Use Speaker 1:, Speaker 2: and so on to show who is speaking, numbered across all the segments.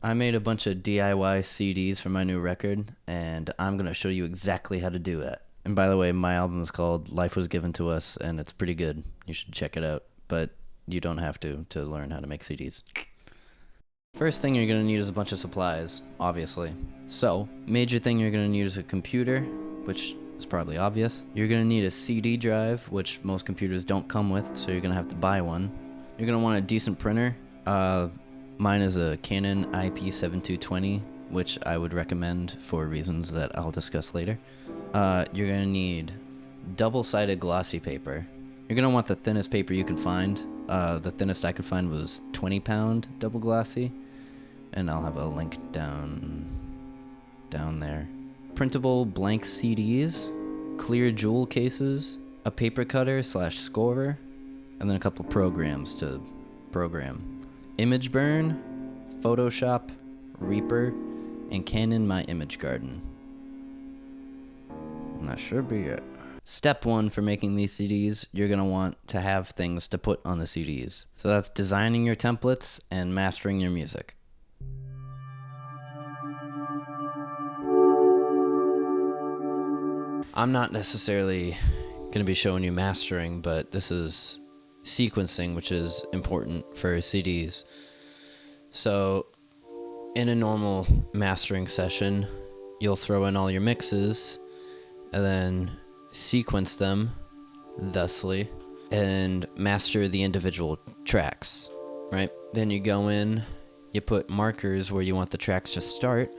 Speaker 1: I made a bunch of DIY CDs for my new record, and I'm going to show you exactly how to do that. And by the way, my album is called Life Was Given to Us, and it's pretty good. You should check it out, but you don't have to learn how to make CDs. First thing you're going to need is a bunch of supplies, obviously. So, major thing you're going to need is a computer, which is probably obvious. You're going to need a CD drive, which most computers don't come with, so you're going to have to buy one. You're going to want a decent printer. Mine is a Canon IP7220, which I would recommend for reasons that I'll discuss later. You're going to need double-sided glossy paper. You're going to want the thinnest paper you can find. The thinnest I could find was 20-pound double glossy, and I'll have a link down there. Printable blank CDs, clear jewel cases, a paper cutter / scorer, and then a couple programs to program. Image Burn, Photoshop, Reaper, and Canon My Image Garden. And that should be it. Step 1 for making these CDs, you're going to want to have things to put on the CDs. So that's designing your templates and mastering your music. I'm not necessarily going to be showing you mastering, but this is sequencing, which is important for CDs. So in a normal mastering session, you'll throw in all your mixes and then sequence them thusly and master the individual tracks, right? Then you go in, you put markers where you want the tracks to start.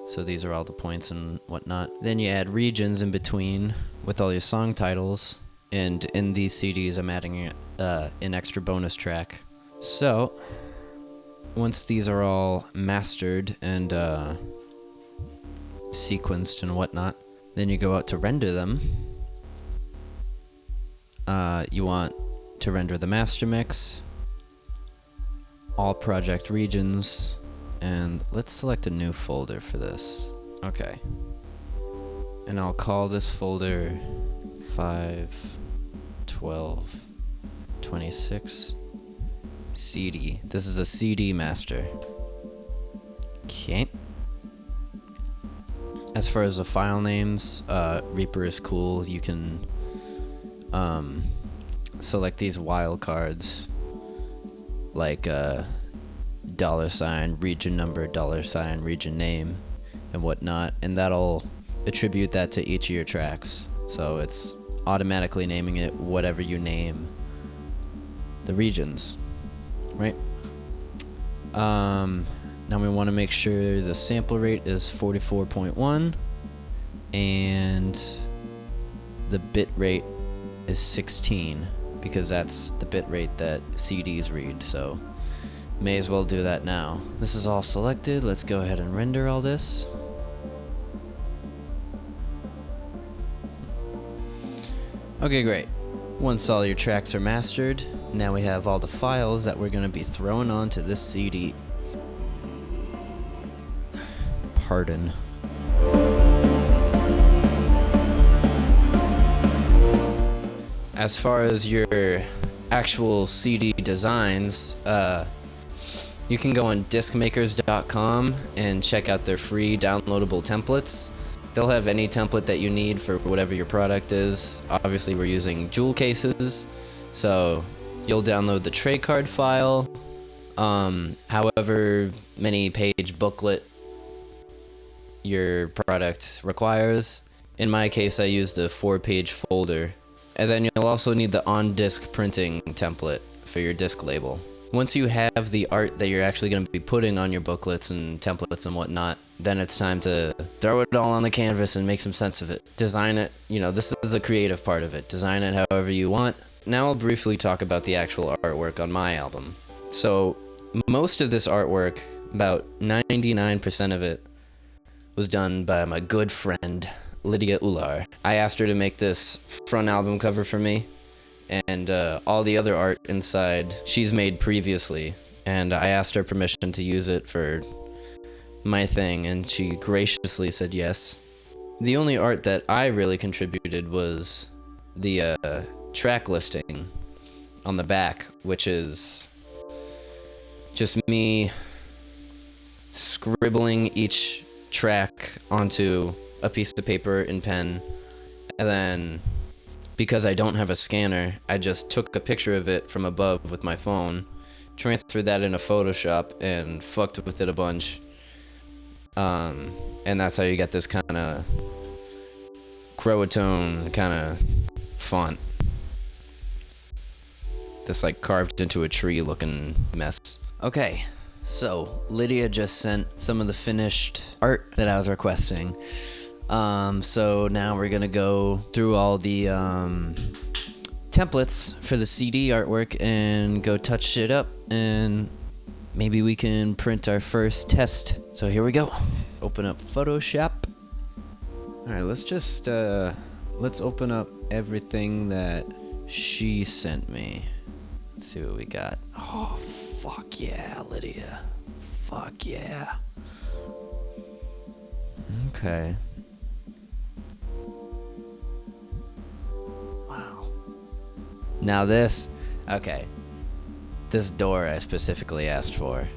Speaker 1: So these are all the points and whatnot. Then you add regions in between with all your song titles. And in these CDs, I'm adding an extra bonus track. So, once these are all mastered and sequenced and whatnot, then you go out to render them. You want to render the master mix, all project regions, and let's select a new folder for this. Okay. And I'll call this folder 51226 CD. This is a CD master. Okay. As far as the file names, Reaper is cool. You can select these wildcards like $, region number, $, region name, and whatnot, and that'll attribute that to each of your tracks. So it's automatically naming it whatever you name the regions, right? Now we want to make sure the sample rate is 44.1 and the bit rate is 16 because that's the bit rate that CDs read, so may as well do that now. This is all selected. Let's go ahead and render all this. Okay, great. Once all your tracks are mastered, now we have all the files that we're going to be throwing onto this CD. Pardon. As far as your actual CD designs, you can go on discmakers.com and check out their free downloadable templates. They'll have any template that you need for whatever your product is. Obviously, we're using jewel cases, so you'll download the tray card file, however many page booklet your product requires. In my case, I used a 4-page folder. And then you'll also need the on-disc printing template for your disc label. Once you have the art that you're actually going to be putting on your booklets and templates and whatnot, then it's time to throw it all on the canvas and make some sense of it. Design it, this is the creative part of it. Design it however you want. Now I'll briefly talk about the actual artwork on my album. So most of this artwork, about 99% of it, was done by my good friend, Lydia Ular. I asked her to make this front album cover for me, and all the other art inside she's made previously, and I asked her permission to use it for my thing, and she graciously said yes. The only art that I really contributed was the track listing on the back, which is just me scribbling each track onto a piece of paper and pen, and then because I don't have a scanner, I just took a picture of it from above with my phone, transferred that into Photoshop, and fucked with it a bunch. And that's how you get this kind of Croatone kind of font. This like carved into a tree looking mess. Okay, so Lydia just sent some of the finished art that I was requesting. So now we're gonna go through all the templates for the CD artwork and go touch shit up, and maybe we can print our first test. So here we go. Open up Photoshop. Alright, let's just let's open up everything that she sent me. Let's see what we got. Oh, fuck yeah, Lydia. Fuck yeah. Okay. Wow. Now this, okay. This door I specifically asked for.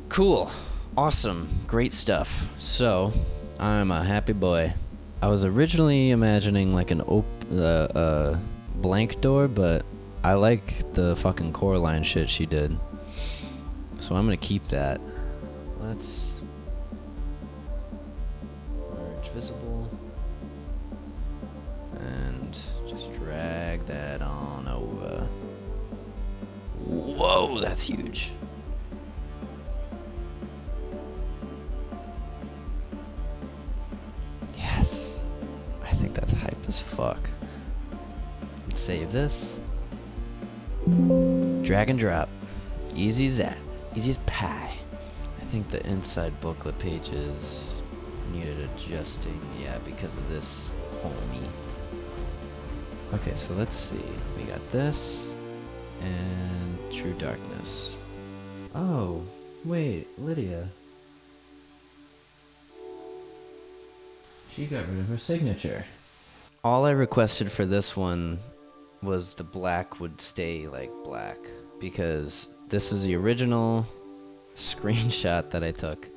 Speaker 1: Cool. Awesome. Great stuff. So, I'm a happy boy. I was originally imagining like an blank door, but I like the fucking core line shit she did. So I'm gonna keep that. Let's merge visible and just drag that on over. Whoa, that's huge. Yes. I think that's hype as fuck. Save this. Drag and drop. Easy as that. Easy as pie. I think the inside booklet pages needed adjusting. Yeah, because of this homie. Okay, so let's see. We got this and True Darkness. Oh, wait, Lydia. She got rid of her signature. All I requested for this one was the black would stay like black, because this is the original screenshot that I took,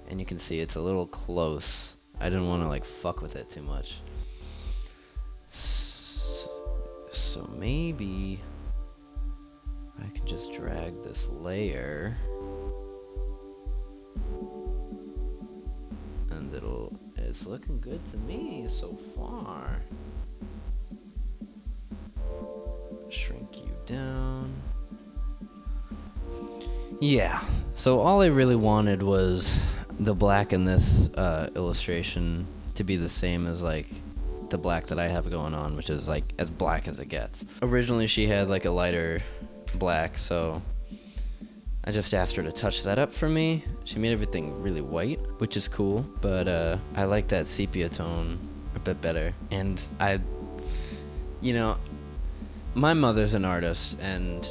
Speaker 1: and you can see it's a little close. I didn't want to like fuck with it too much. So maybe I can just drag this layer and it's looking good to me so far. Shrink you down. Yeah, so all I really wanted was the black in this illustration to be the same as like the black that I have going on, which is like as black as it gets. Originally she had like a lighter black, so I just asked her to touch that up for me. She made everything really white, which is cool, but I like that sepia tone a bit better. And my mother's an artist, and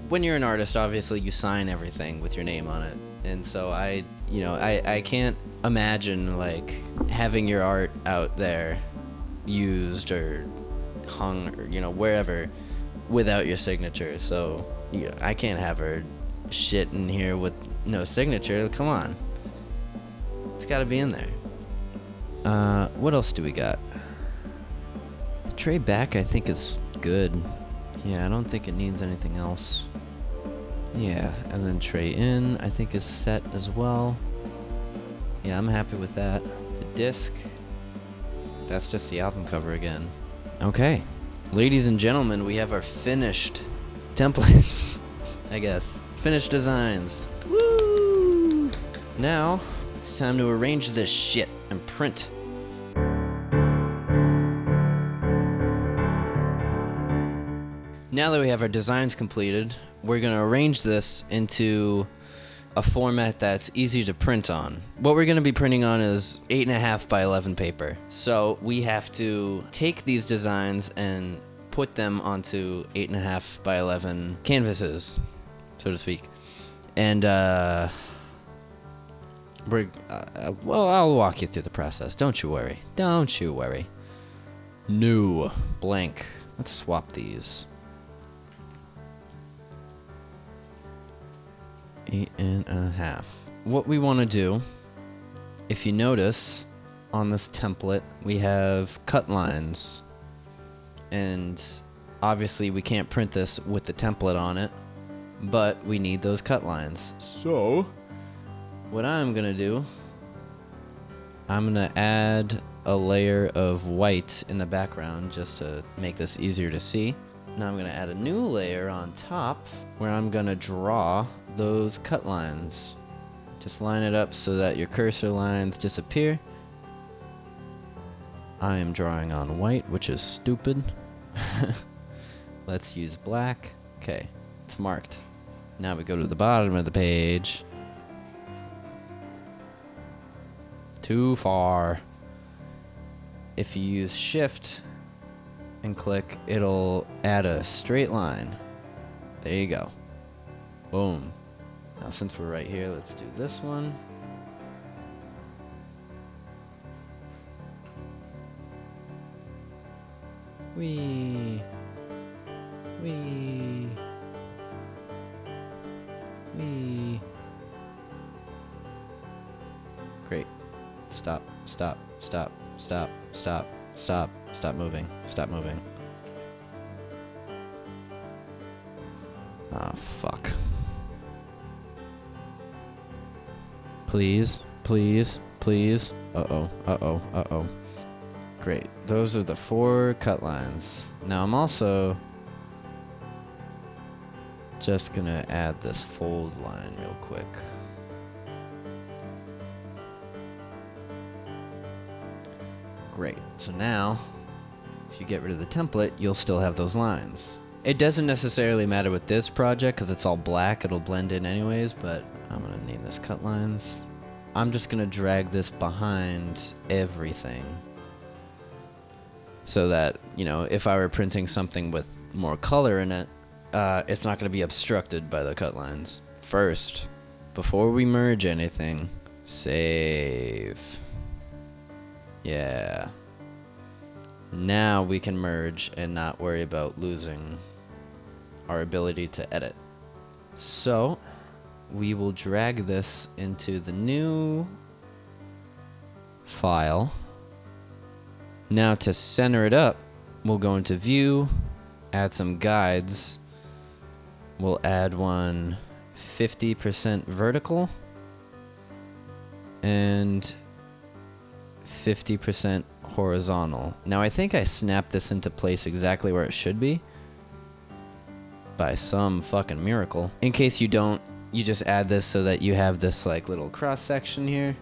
Speaker 1: when you're an artist, obviously you sign everything with your name on it. And so I can't imagine like having your art out there used or hung or wherever without your signature. So I can't have her shit in here with no signature. Come on, it's got to be in there. What else do we got? The tray back I think is good. Yeah, I don't think it needs anything else. Yeah, and then tray in I think is set as well. Yeah, I'm happy with that. The disc, that's just the album cover again. Okay, ladies and gentlemen, we have our finished templates, I guess. Finished designs. Woo! Now, it's time to arrange this shit and print. Now that we have our designs completed, we're going to arrange this into a format that's easy to print on. What we're going to be printing on is 8.5 by 11 paper. So we have to take these designs and put them onto 8.5 by 11 canvases, so to speak. And I'll walk you through the process. Don't you worry. Don't you worry. New blank. Let's swap these. 8.5. what we want to do, if you notice, on this template, we have cut lines. And obviously we can't print this with the template on it, but we need those cut lines. So, what I'm going to do, I'm going to add a layer of white in the background just to make this easier to see. Now I'm going to add a new layer on top where I'm going to draw those cut lines. Just line it up so that your cursor lines disappear. I am drawing on white, which is stupid. Let's use black. Okay, it's marked. Now we go to the bottom of the page. Too far. If you use Shift and click, it'll add a straight line. There you go. Boom. Now since we're right here, let's do this one. Wee. Great. Stop moving. Stop moving. Ah, fuck. Please. Uh-oh. Great. Those are the 4 cut lines. Now I'm also just gonna add this fold line real quick. Great. So now, if you get rid of the template, you'll still have those lines. It doesn't necessarily matter with this project because it's all black. It'll blend in anyways, but I'm gonna name this cut lines. I'm just gonna drag this behind everything so that, you know, if I were printing something with more color in it, it's not gonna be obstructed by the cut lines. First, before we merge anything, save. Yeah. Now we can merge and not worry about losing our ability to edit. So, we will drag this into the new file. Now to center it up, we'll go into View, add some guides. We'll add one 50% vertical and 50% horizontal. Now I think I snapped this into place exactly where it should be by some fucking miracle. In case you don't, you just add this so that you have this like little cross section here.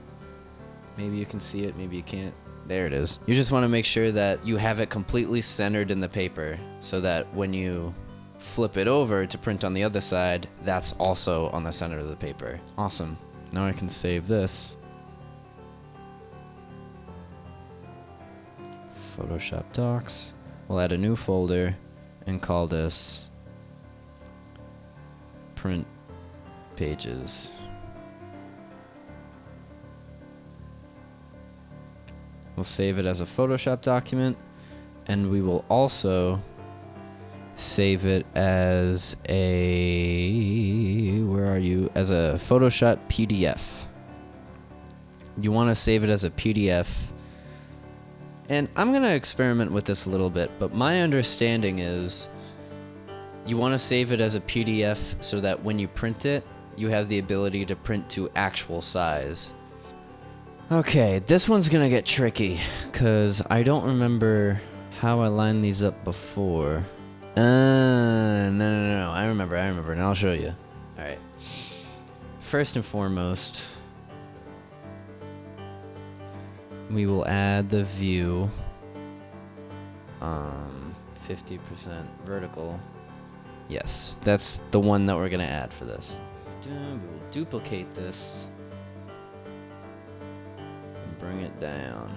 Speaker 1: Maybe you can see it, maybe you can't. There it is. You just want to make sure that you have it completely centered in the paper so that when you flip it over to print on the other side, that's also on the center of the paper. Awesome. Now I can save this. Photoshop Docs. We'll add a new folder and call this Print Pages. We'll save it as a Photoshop document, and we will also save it as a, where are you? As a Photoshop PDF. You want to save it as a PDF. And I'm going to experiment with this a little bit, but my understanding is you want to save it as a PDF so that when you print it, you have the ability to print to actual size. Okay, this one's going to get tricky because I don't remember how I lined these up before. No. I remember, and I'll show you. All right. First and foremost, we will add the view, 50% vertical. Yes, that's the one that we're gonna add for this. We will duplicate this and bring it down.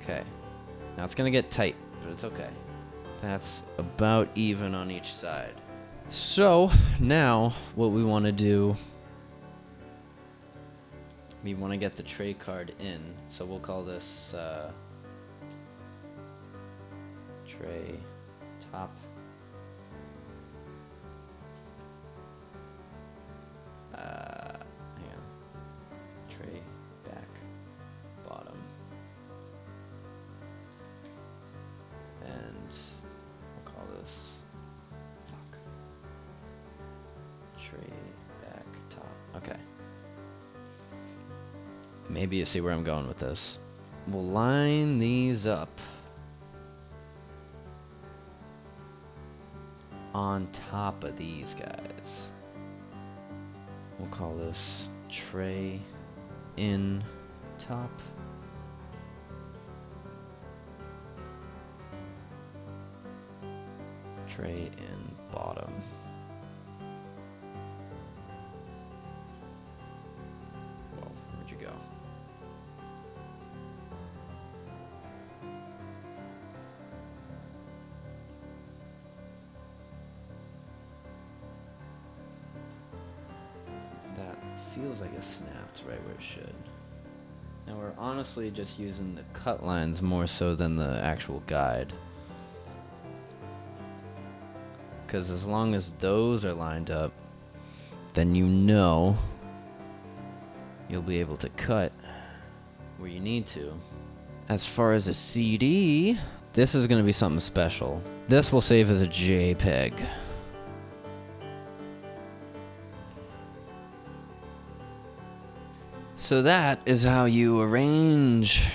Speaker 1: Okay, now it's gonna get tight, but it's okay. That's about even on each side. So now what we want to do, we want to get the tray card in, so we'll call this tray top. Tray back top. Okay. Maybe you see where I'm going with this. We'll line these up on top of these guys. We'll call this tray in top. Tray in bottom. Whoa, where'd you go? That feels like it snapped right where it should. And we're honestly just using the cut lines more so than the actual guide. Because as long as those are lined up, then you know you'll be able to cut where you need to. As far as a CD, this is going to be something special. This will save as a JPEG. So that is how you arrange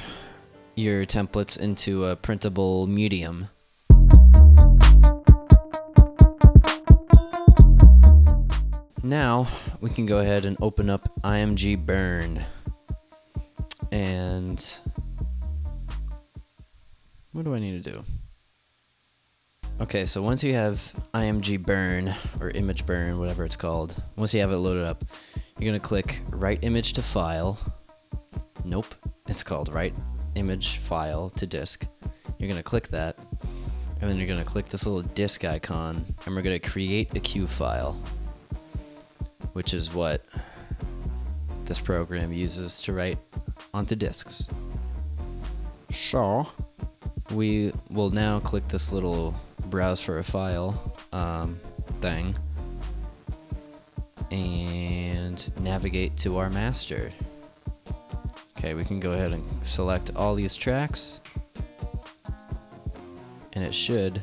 Speaker 1: your templates into a printable medium. Now we can go ahead and open up IMG Burn. And what do I need to do? Okay, so once you have IMG Burn or Image Burn, whatever it's called, once you have it loaded up, you're gonna click Write Image to File. Nope, it's called Write Image File to Disk. You're gonna click that, and then you're gonna click this little disk icon, and we're gonna create a Q file, which is what this program uses to write onto disks. So we will now click this little browse for a file thing and navigate to our master. Okay, we can go ahead and select all these tracks, and it should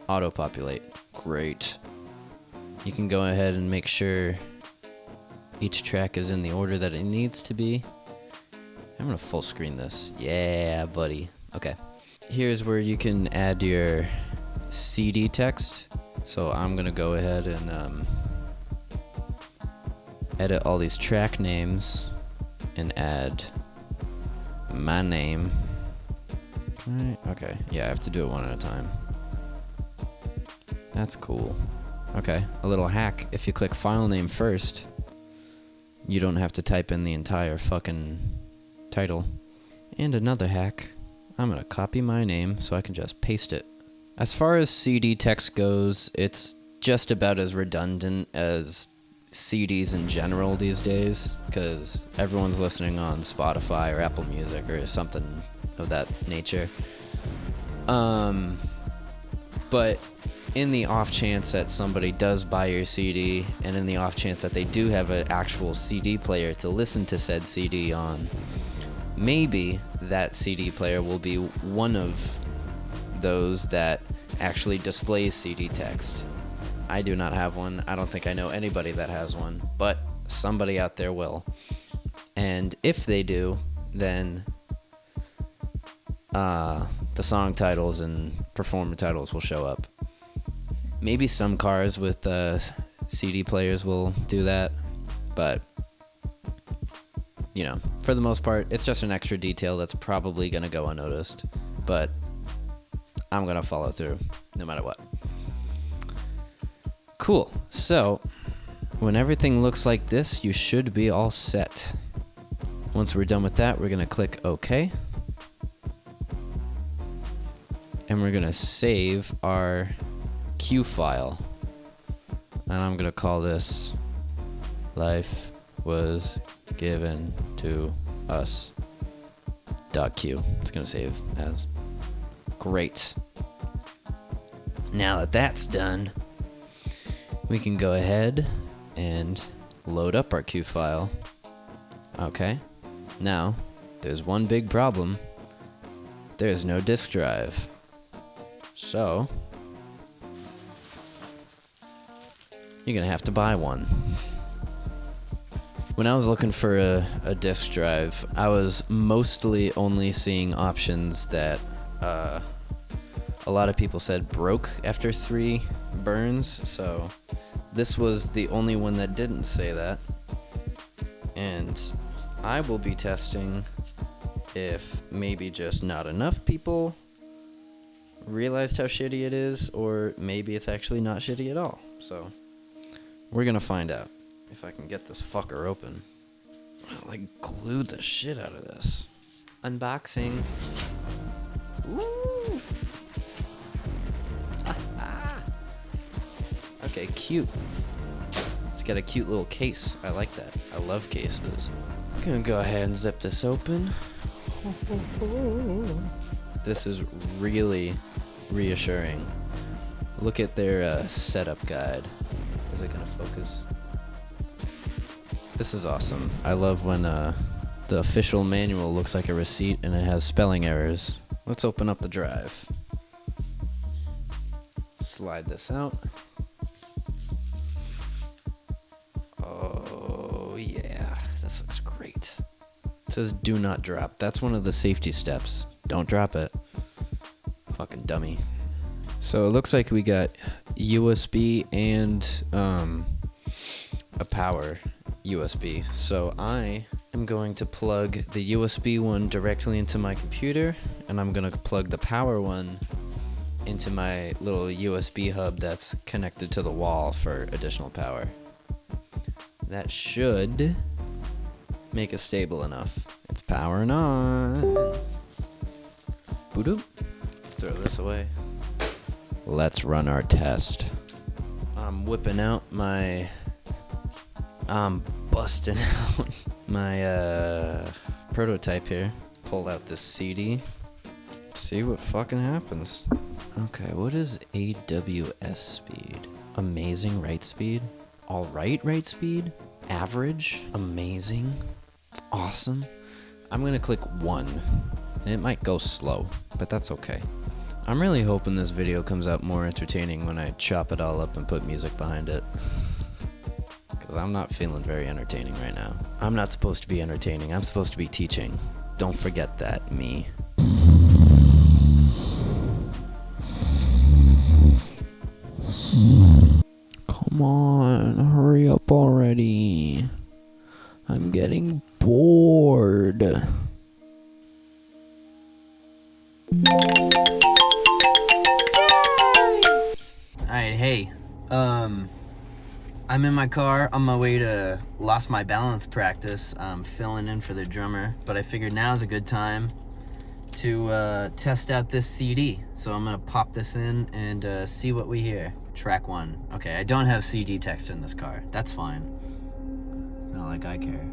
Speaker 1: auto-populate. Great. You can go ahead and make sure each track is in the order that it needs to be. I'm gonna full screen this. Yeah, buddy. Okay. Here's where you can add your CD text. So I'm gonna go ahead and edit all these track names and add my name. Right, okay. Yeah, I have to do it one at a time. That's cool. Okay, a little hack. If you click file name first, you don't have to type in the entire fucking title. And another hack, I'm gonna copy my name so I can just paste it. As far as CD text goes, it's just about as redundant as CDs in general these days, because everyone's listening on Spotify or Apple Music or something of that nature. But in the off chance that somebody does buy your CD, and in the off chance that they do have an actual CD player to listen to said CD on, maybe that CD player will be one of those that actually displays CD text. I do not have one. I don't think I know anybody that has one, but somebody out there will. And if they do, then the song titles and performer titles will show up. Maybe some cars with CD players will do that, but you know, for the most part, it's just an extra detail that's probably going to go unnoticed, but I'm going to follow through no matter what. Cool. So when everything looks like this, you should be all set. Once we're done with that, we're going to click OK. And we're going to save our Q file. And I'm going to call this Life Was Given to Us .q. It's going to save as. Great. Now that that's done, we can go ahead and load up our Q file. Okay. Now, there's one big problem. There's no disk drive. So, you're gonna have to buy one. When I was looking for a disk drive, I was mostly only seeing options that a lot of people said broke after 3 burns, so this was the only one that didn't say that. And I will be testing if maybe just not enough people realized how shitty it is, or maybe it's actually not shitty at all. So we're gonna find out. If I can get this fucker open. I like glued the shit out of this. Unboxing. Woo! Okay, cute. It's got a cute little case. I like that. I love cases. I'm gonna go ahead and zip this open. This is really reassuring. Look at their setup guide. Is it gonna focus? This is awesome. I love when the official manual looks like a receipt and it has spelling errors. Let's open up the drive. Slide this out. Oh yeah, this looks great. It says do not drop. That's one of the safety steps. Don't drop it. Fucking dummy. So it looks like we got USB and a power USB. So I am going to plug the USB one directly into my computer, and I'm going to plug the power one into my little USB hub that's connected to the wall for additional power. That should make it stable enough. It's powering on. Boop. Let's throw this away. Let's run our test. I'm whipping out my... I'm busting out my prototype here. Pulled out this CD. See what fucking happens. Okay, what is AWS speed? Amazing write speed? Alright write speed? Average? Amazing? Awesome? I'm gonna click 1. It might go slow, but that's okay. I'm really hoping this video comes out more entertaining when I chop it all up and put music behind it. Because I'm not feeling very entertaining right now. I'm not supposed to be entertaining. I'm supposed to be teaching. Don't forget that, me. Come on, hurry up already. I'm getting bored. Alright, hey. I'm in my car on my way to Lost My Balance practice. I'm filling in for the drummer, but I figured now's a good time to test out this CD. So I'm gonna pop this in and see what we hear. Track 1. Okay, I don't have CD text in this car. That's fine. It's not like I care.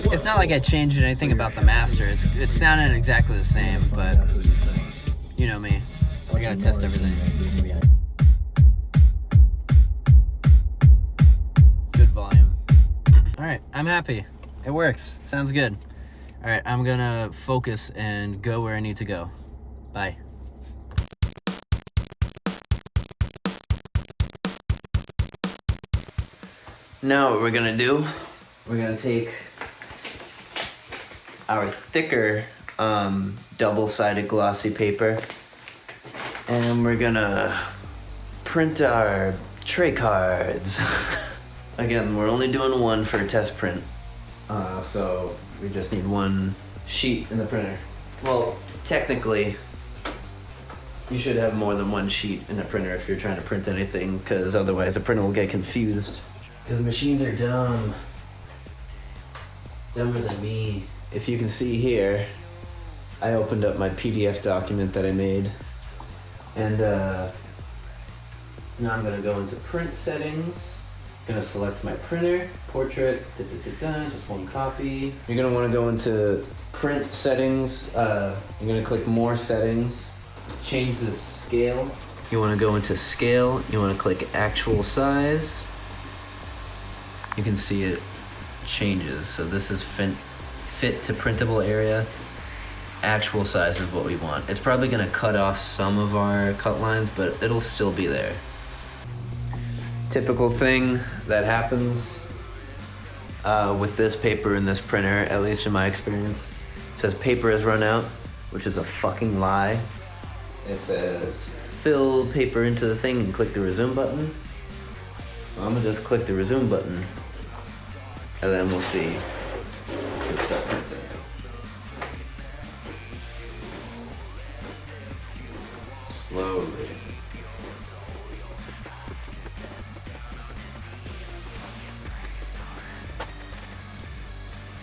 Speaker 1: It's not like I changed anything about the master. It sounded exactly the same, but you know me. I gotta test everything. Good volume. Alright, I'm happy. It works. Sounds good. Alright, I'm gonna focus and go where I need to go. Bye. Now what we're gonna do, we're gonna take our thicker double-sided glossy paper and we're gonna print our tray cards. Again, we're only doing one for a test print, so we just need one sheet in the printer. Well, technically, you should have more than one sheet in a printer if you're trying to print anything, because otherwise the printer will get confused. Because machines are dumb. Dumber than me. If you can see here, I opened up my PDF document that I made. And now I'm gonna go into print settings. Gonna select my printer, portrait, just one copy. You're gonna wanna go into print settings. You're gonna click more settings, change the scale. You wanna go into scale, you wanna click actual size. You can see it changes. So this is fit to printable area. Actual size is what we want. It's probably gonna cut off some of our cut lines, but it'll still be there. Typical thing that happens with this paper and this printer, at least in my experience, it says paper has run out, which is a fucking lie. It says fill paper into the thing and click the resume button. So I'm gonna just click the resume button and then we'll see. Let's go start printing. Slowly.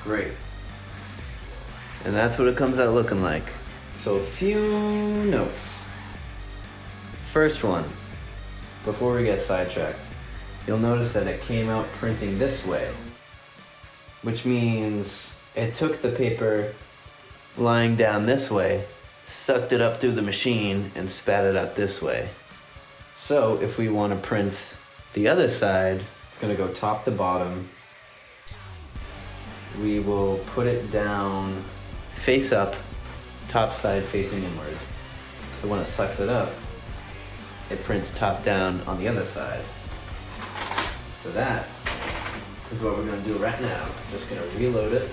Speaker 1: Great. And that's what it comes out looking like. So a few notes. First one, before we get sidetracked, you'll notice that it came out printing this way, which means it took the paper lying down this way, sucked it up through the machine, and spat it out this way. So if we want to print the other side, it's going to go top to bottom. We will put it down face up, top side facing inward. So when it sucks it up, it prints top down on the other side. So that is what we're gonna do right now. Just gonna reload it.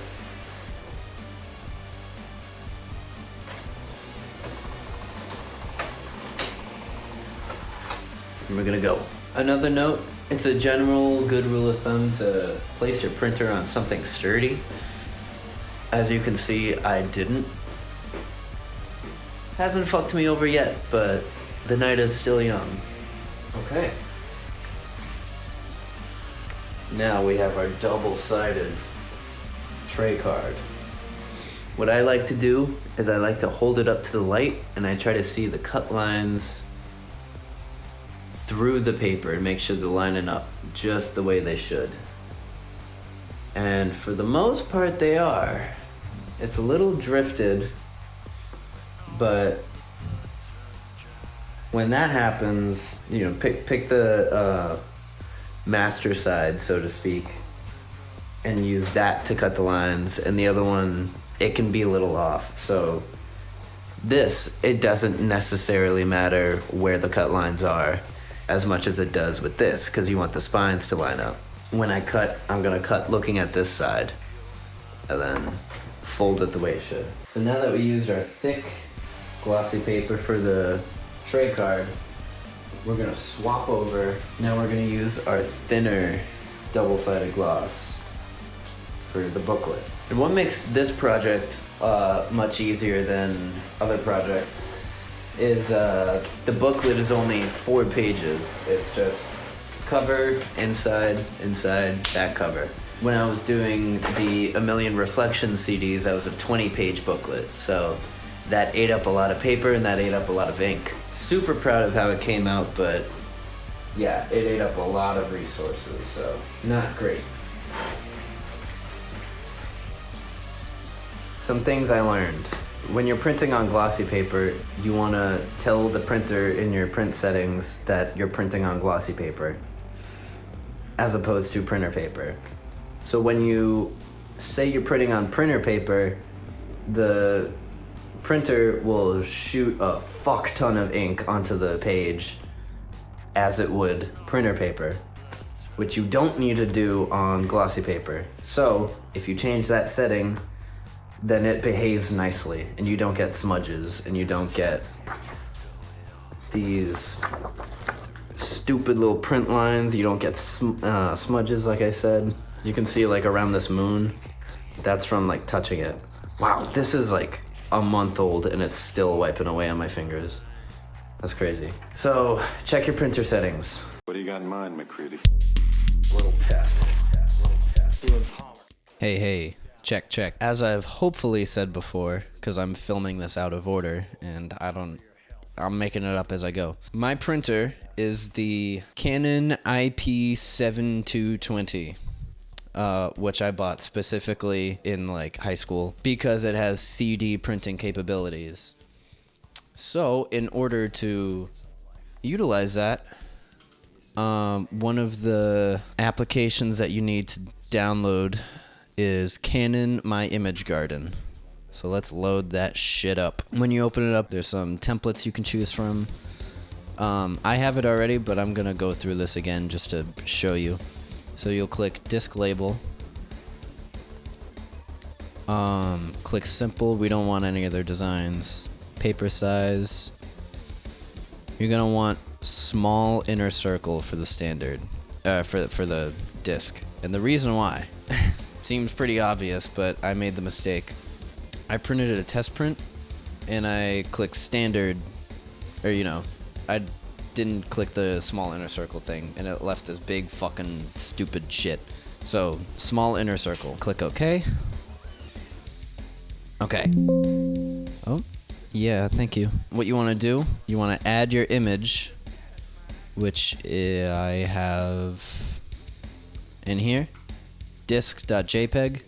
Speaker 1: And we're gonna go. Another note, it's a general good rule of thumb to place your printer on something sturdy. As you can see, I didn't. Hasn't fucked me over yet, but the night is still young. Okay. Now we have our double-sided tray card. What I like to do is I like to hold it up to the light and I try to see the cut lines through the paper and make sure they're lining up just the way they should. And for the most part they are. It's a little drifted, but when that happens, you know, pick the master side, so to speak, and use that to cut the lines, and the other one, it can be a little off. So this, it doesn't necessarily matter where the cut lines are as much as it does with this, because you want the spines to line up. When I cut, I'm gonna cut looking at this side, and then fold it the way it should. So now that we used our thick, glossy paper for the tray card, we're gonna swap over. Now we're gonna use our thinner double-sided gloss for the booklet. And what makes this project much easier than other projects is the booklet is only 4 pages. It's just cover, inside, back cover. When I was doing the A Million Reflections CDs, that was a 20-page booklet. So that ate up a lot of paper and that ate up a lot of ink. Super proud of how it came out, but yeah, it ate up a lot of resources, so not great. Some things I learned. When you're printing on glossy paper, you want to tell the printer in your print settings that you're printing on glossy paper as opposed to printer paper. So when you say you're printing on printer paper, the printer will shoot a fuck ton of ink onto the page as it would printer paper, which you don't need to do on glossy paper. So if you change that setting, then it behaves nicely and you don't get smudges and you don't get these stupid little print lines. You don't get smudges, like I said. You can see like around this moon, that's from like touching it. Wow, this is like a month old and it's still wiping away on my fingers. That's crazy. So check your printer settings.
Speaker 2: What do you got in mind, McCready?
Speaker 1: Little test. Hey, check. As I've hopefully said before, because I'm filming this out of order and I don't I'm making it up as I go. My printer is the Canon IP7220. Which I bought specifically in like high school because it has CD printing capabilities. So in order to utilize that, one of the applications that you need to download is Canon My Image Garden. So let's load that shit up. When you open it up, there's some templates you can choose from. I have it already, but I'm gonna go through this again just to show you. So you'll click disk label. Click simple. We don't want any other designs. Paper size. You're gonna want small inner circle for the standard, for the disk. And the reason why seems pretty obvious, but I made the mistake. I printed a test print, and I clicked standard, or I didn't click the small inner circle thing, and it left this big fucking stupid shit. So, small inner circle. Click OK. Okay. Oh, yeah, thank you. What you want to do, you want to add your image, which I have in here, disk.jpg.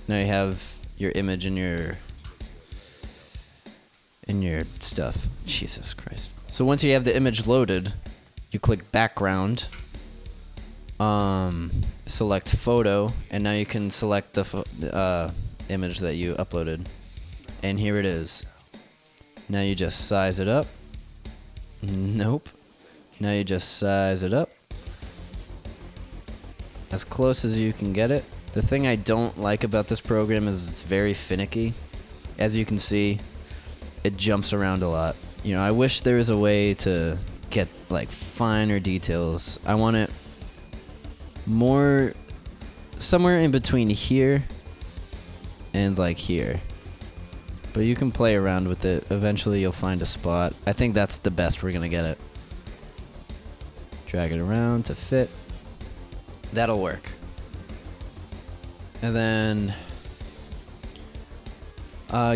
Speaker 1: Now you have your image in your stuff. Jesus Christ. So once you have the image loaded, you click background, select photo, and now you can select the image that you uploaded. And here it is. Now you just size it up. Nope. Now you just size it up as close as you can get it. The thing I don't like about this program is it's very finicky. As you can see, it jumps around a lot. I wish there was a way to get like finer details. I want it more somewhere in between here and like here. But you can play around with it. Eventually you'll find a spot. I think that's the best we're gonna get it. Drag it around to fit. That'll work. And then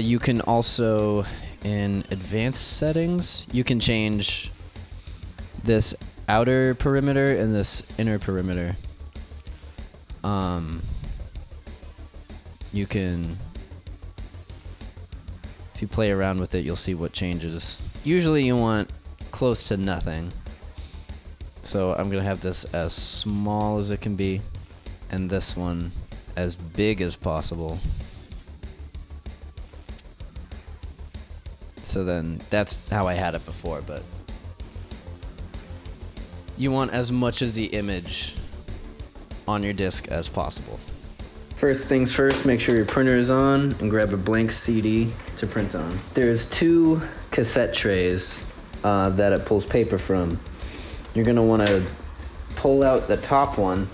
Speaker 1: you can also, in advanced settings, you can change this outer perimeter and this inner perimeter. You can, if you play around with it, you'll see what changes. Usually you want close to nothing. So I'm gonna have this as small as it can be, and this one as big as possible. So then that's how I had it before, but you want as much as the image on your disk as possible. First things first, make sure your printer is on and grab a blank CD to print on. There's 2 cassette trays that it pulls paper from. You're gonna wanna pull out the top one,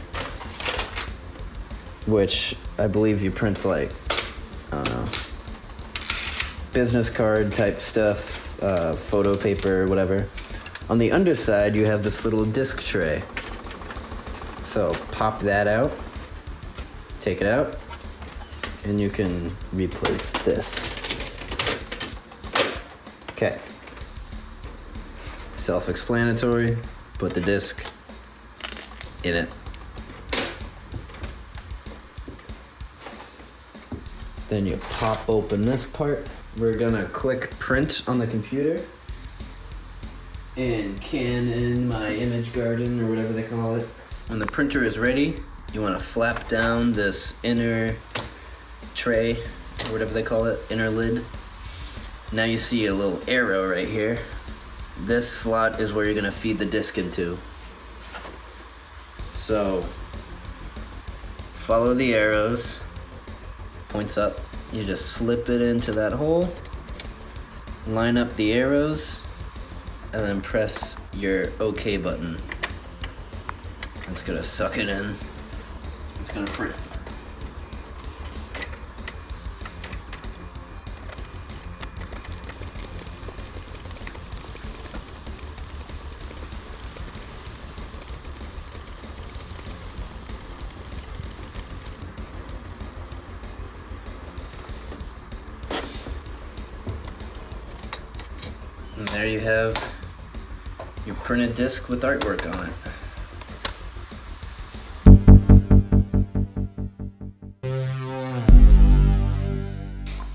Speaker 1: which I believe you print like, I don't know, business card type stuff, photo paper, whatever. On the underside, you have this little disc tray. So pop that out, take it out, and you can replace this. Okay. Self-explanatory, put the disc in it. Then you pop open this part. We're gonna click print on the computer. In Canon My Image Garden, or whatever they call it. When the printer is ready, you wanna flap down this inner tray, or whatever they call it, inner lid. Now you see a little arrow right here. This slot is where you're gonna feed the disc into. So, follow the arrows, points up. You just slip it into that hole, line up the arrows, and then press your OK button. It's gonna suck it in. It's gonna print. And there you have your printed disc with artwork on it.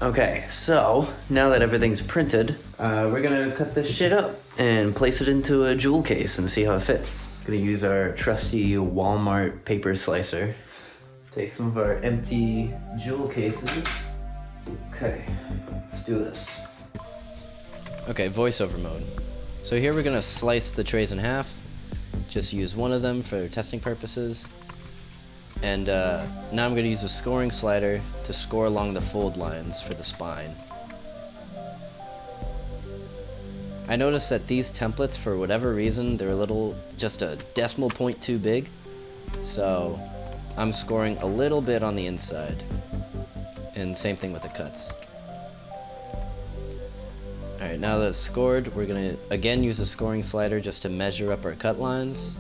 Speaker 1: Okay, so now that everything's printed, we're gonna cut this shit up and place it into a jewel case and see how it fits. Gonna use our trusty Walmart paper slicer. Take some of our empty jewel cases. Okay, let's do this. Okay, voiceover mode. So here we're gonna slice the trays in half. Just use one of them for testing purposes. And now I'm gonna use a scoring slider to score along the fold lines for the spine. I noticed that these templates, for whatever reason, they're just a decimal point too big. So I'm scoring a little bit on the inside. And same thing with the cuts. Alright, now that it's scored, we're gonna again use a scoring slider just to measure up our cut lines.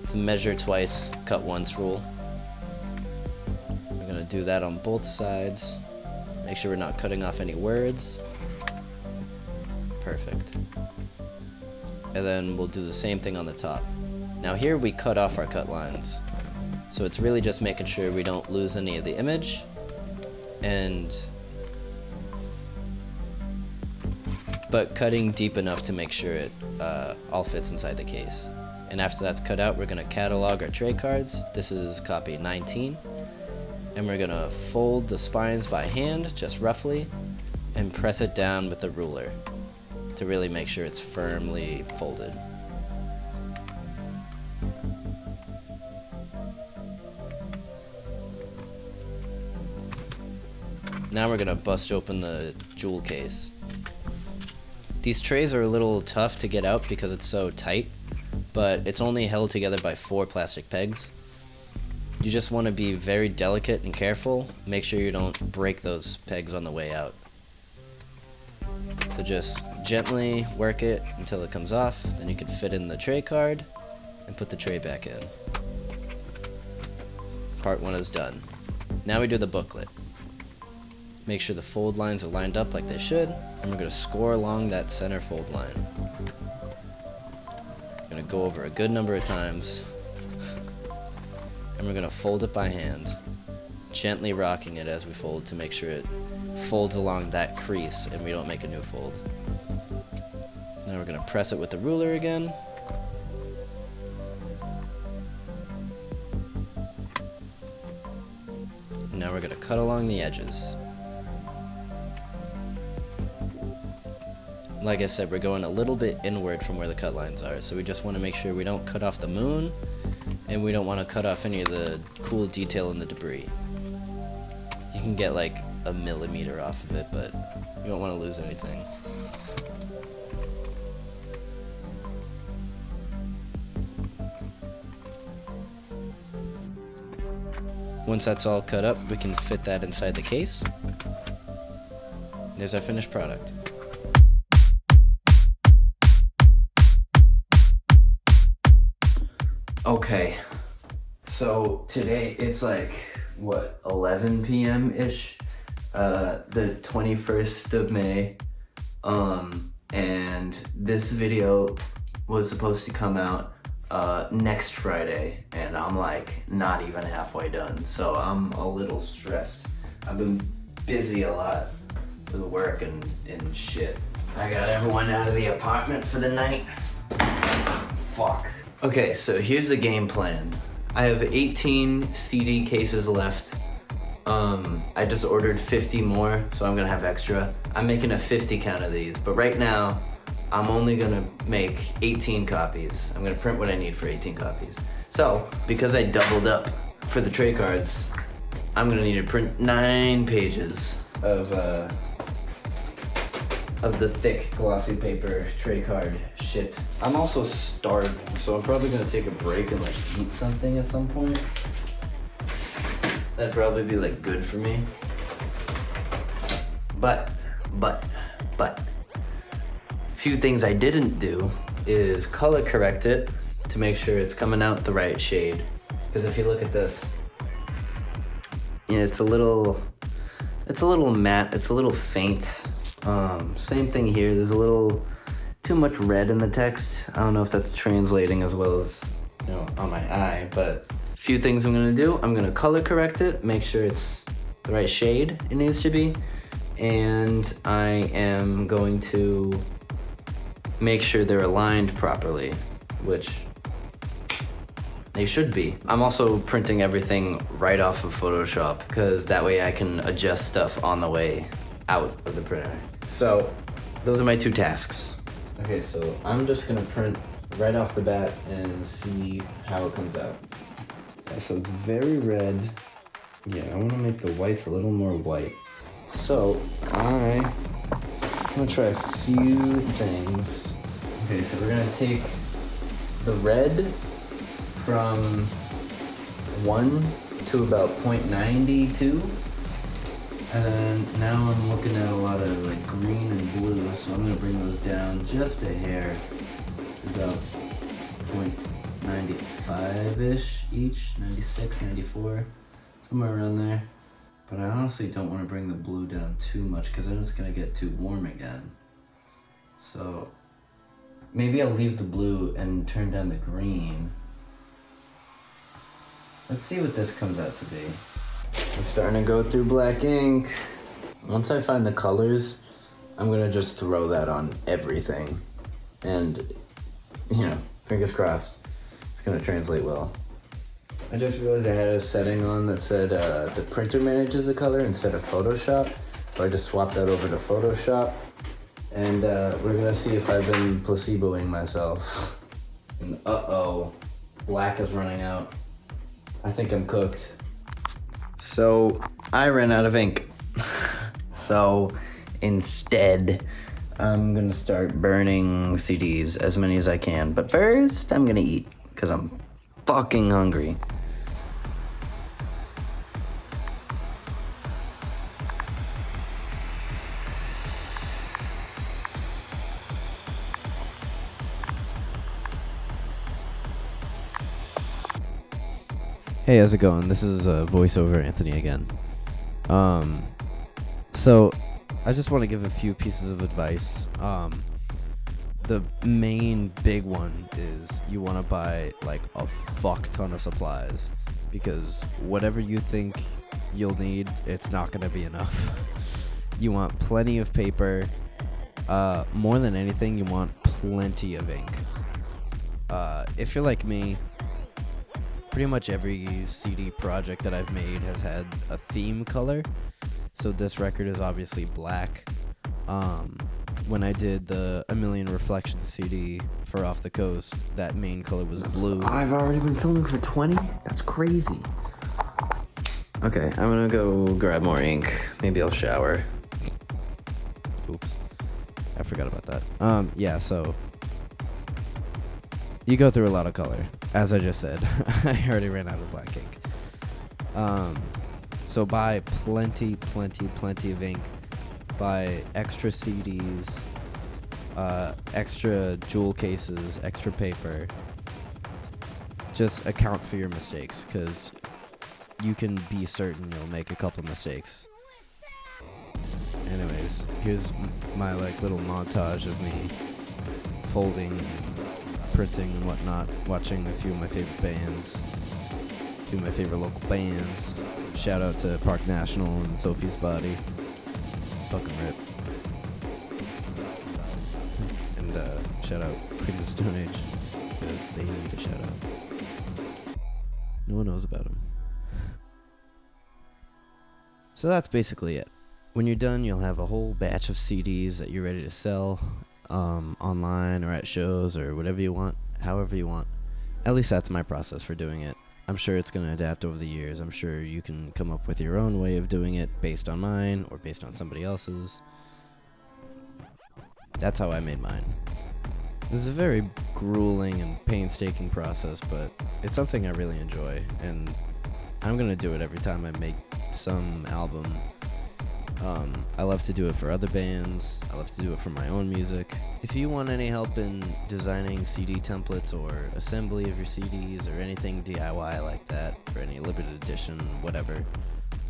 Speaker 1: It's a measure twice, cut once rule. We're gonna do that on both sides. Make sure we're not cutting off any words. Perfect. And then we'll do the same thing on the top. Now here we cut off our cut lines. So it's really just making sure we don't lose any of the image. But cutting deep enough to make sure it all fits inside the case. And after that's cut out, we're gonna catalog our tray cards. This is copy 19. And we're gonna fold the spines by hand, just roughly, and press it down with the ruler to really make sure it's firmly folded. Now we're gonna bust open the jewel case. These trays are a little tough to get out because it's so tight, but it's only held together by 4 plastic pegs. You just want to be very delicate and careful. Make sure you don't break those pegs on the way out. So just gently work it until it comes off, then you can fit in the tray card and put the tray back in. Part 1 is done. Now we do the booklet. Make sure the fold lines are lined up like they should, and we're going to score along that center fold line. We're going to go over a good number of times, and we're going to fold it by hand, gently rocking it as we fold to make sure it folds along that crease and we don't make a new fold. Now we're going to press it with the ruler again. And now we're going to cut along the edges. Like I said, we're going a little bit inward from where the cut lines are, so we just want to make sure we don't cut off the moon, and we don't want to cut off any of the cool detail in the debris. You can get like a millimeter off of it, but you don't want to lose anything. Once that's all cut up, we can fit that inside the case. There's our finished product. Okay, so today it's like, what, 11 p.m.-ish, the 21st of May, and this video was supposed to come out next Friday, and I'm like not even halfway done, so I'm a little stressed. I've been busy a lot with work and shit. I got everyone out of the apartment for the night. Fuck. Okay, so here's the game plan. I have 18 CD cases left. I just ordered 50 more, so I'm gonna have extra. I'm making a 50 count of these, but right now, I'm only gonna make 18 copies. I'm gonna print what I need for 18 copies. So, because I doubled up for the tray cards, I'm gonna need to print 9 pages of the thick glossy paper tray card shit. I'm also starving, so I'm probably gonna take a break and like eat something at some point. That'd probably be like good for me. But, few things I didn't do is color correct it to make sure it's coming out the right shade. Because if you look at this, you know, it's a little matte, it's a little faint. Same thing here, there's a little too much red in the text. I don't know if that's translating as well as, on my eye, but a few things I'm gonna do. I'm gonna color correct it, make sure it's the right shade it needs to be, and I am going to make sure they're aligned properly, which they should be. I'm also printing everything right off of Photoshop because that way I can adjust stuff on the way out of the printer. So those are my 2 tasks. Okay, so I'm just gonna print right off the bat and see how it comes out. Okay, so it's very red. Yeah, I wanna make the whites a little more white. So I'm gonna try a few things. Okay, so we're gonna take the red from 1 to about 0.92. And then now I'm looking at a lot of like green and blue, so I'm gonna bring those down just a hair, about 0.95-ish each, 96, 94, somewhere around there. But I honestly don't want to bring the blue down too much because then it's gonna get too warm again. So maybe I'll leave the blue and turn down the green. Let's see what this comes out to be. I'm starting to go through black ink. Once I find the colors, I'm gonna just throw that on everything. And, fingers crossed, it's gonna translate well. I just realized I had a setting on that said the printer manages the color instead of Photoshop. So I just swapped that over to Photoshop. And we're gonna see if I've been placeboing myself. And uh-oh, black is running out. I think I'm cooked. So I ran out of ink. So instead, I'm gonna start burning CDs, as many as I can. But first, I'm gonna eat, because I'm fucking hungry.
Speaker 2: Hey, how's it going? This is voiceover Anthony again. So I just want to give a few pieces of advice. The main big one is you want to buy like a fuck ton of supplies, because whatever you think you'll need, it's not going to be enough. You want plenty of paper. More than anything, you want plenty of ink. If you're like me, pretty much every CD project that I've made has had a theme color. So this record is obviously black. When I did the A Million Reflections CD for Off the Coast, that main color was blue.
Speaker 1: I've already been filming for 20? That's crazy. Okay, I'm gonna go grab more ink. Maybe I'll shower.
Speaker 2: Oops. I forgot about that. Yeah, so you go through a lot of color. As I just said, I already ran out of black ink. So buy plenty of ink. Buy extra CDs, extra jewel cases, extra paper. Just account for your mistakes, because you can be certain you'll make a couple mistakes. Anyways, here's my little montage of me folding, printing and whatnot, watching a few of my favorite bands, a few of my favorite local bands. Shout out to Park National and Sophie's Body. Fucking rip. And shout out Queens of Stone Age, because they need a shout out. No one knows about them. So that's basically it. When you're done, you'll have a whole batch of CDs that you're ready to sell online or at shows or whatever you want, however you want. At least that's my process for doing it. I'm sure it's going to adapt over the years. I'm sure you can come up with your own way of doing it based on mine or based on somebody else's. That's how I made mine. This is a very grueling and painstaking process, but it's something I really enjoy, and I'm going to do it every time I make some album. I love to do it for other bands. I love to do it for my own music. If you want any help in designing CD templates or assembly of your CDs or anything DIY like that, for any limited edition, whatever,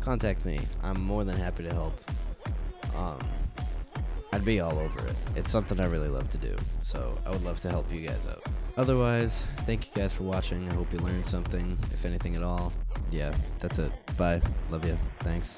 Speaker 2: contact me. I'm more than happy to help. I'd be all over it. It's something I really love to do, so I would love to help you guys out. Otherwise, thank you guys for watching. I hope you learned something, if anything at all. Yeah, that's it. Bye. Love you. Thanks.